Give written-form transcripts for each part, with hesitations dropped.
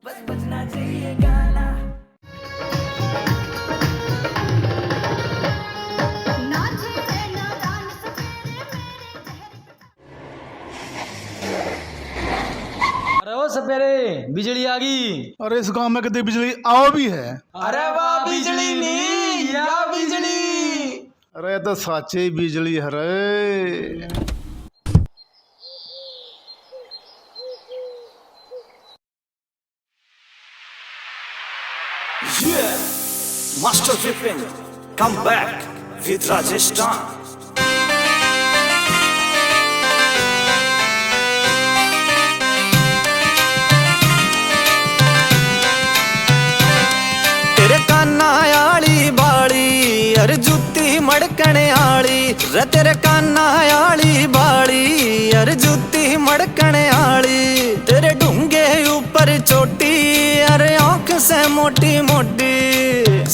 बस बजना चाहिए गाना। अरे ओ सपेरे बिजली आ गई। अरे इस गांव में कभी बिजली आओ भी है? अरे वाह बिजली नहीं या बिजली। अरे तो साचे बिजली है रे। Yeah, Master Vipin, come back with Rajasthan. तेरे काना आली बाली अर जुत्ती मड़कने आली रे तेरे काना आली बाली अर जुत्ती मड़कने आली तेरे ढूंगे ऊपर चोटी अरे आंख से मोटी मोटी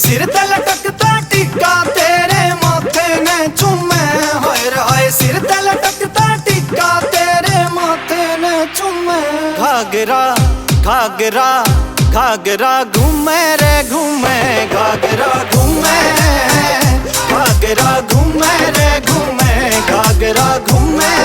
सिर ते लटकता टिक्का तेरे माथे ने चूमे होए हाय सिर ते लटकता टिक्का तेरे माथे ने चूमे घाघरा घाघरा घाघरा घूमे रे घूमे घाघरा घूमे घाघरा घूमे रे घूमे घाघरा घूमे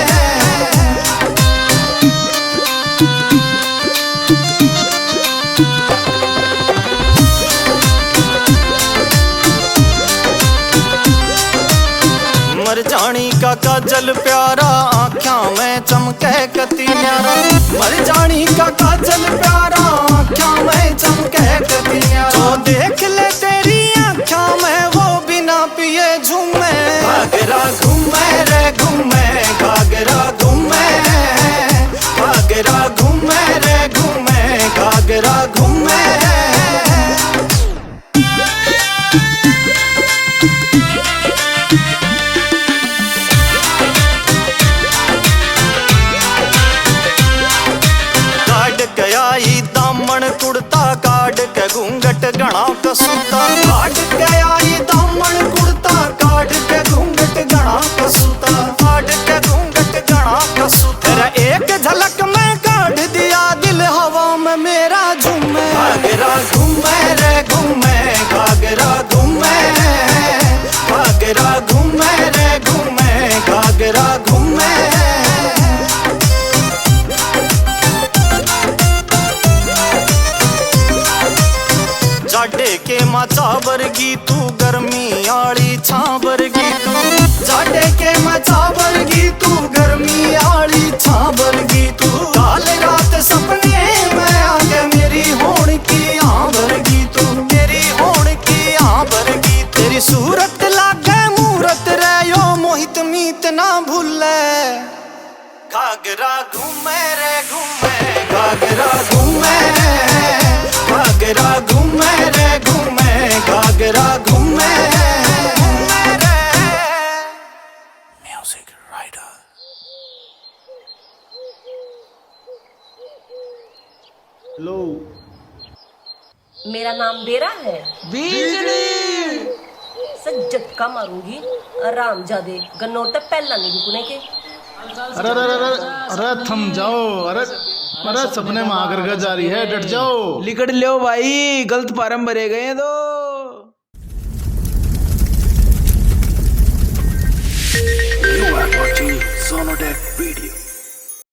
मरजानी का काजल प्यारा आँखों में चमके कती न्यारा मरजानी का काजल प्यारा आँखों में चमके कती न्यारा जो देख ले तेरी आँखों में वो बिना पिए झूमे घाघरा घूमे रे घूमे घाघरा घूमे घाघरा घूमे रे घूमे घाघरा घूमे दामन कुड़ता काट के घूंघट गणा कसूता काट के आई दामन कुड़ता काट के घूंघट गणा कसूता काट के घूंघट गणा कसूता तेरा एक झलक में काट दिया दिल हवा में मेरा झूमे घाघरा घूमे रे घूमे घाघरा घूमे घाघरा घूमे रे घूमे घाघरा घूमे जाडे के मचा वर्गी तू गर्मी आली छा वर्गी तू जाडे के मचा वर्गी तू गर्मी आली छा वर्गी तू काल रात सपने में आगे मेरी होड़ की आँ वर्गी तू मेरी होड़ की आँ वर्गी तेरी सूरत लागे मूरत रहो मोहित मीत ना भूले घाघरा घूमे रे घूमे घाघरा घूमे घाघरा घूमे रे घूमे घाघरा घूमे म्यूजिक राइटर लो मेरा नाम बेरा है बिजली। सच झटका मारूंगी आराम जादे गन्नोटे पहला नहीं रुकने के। अरे अरे अरे अरे थम जाओ। अरे अरे सपने में आकर के जा रही है, डट जाओ। लिकट लो भाई, गलत फार्म भरे गए हैं तो। You are watching Sonodec video.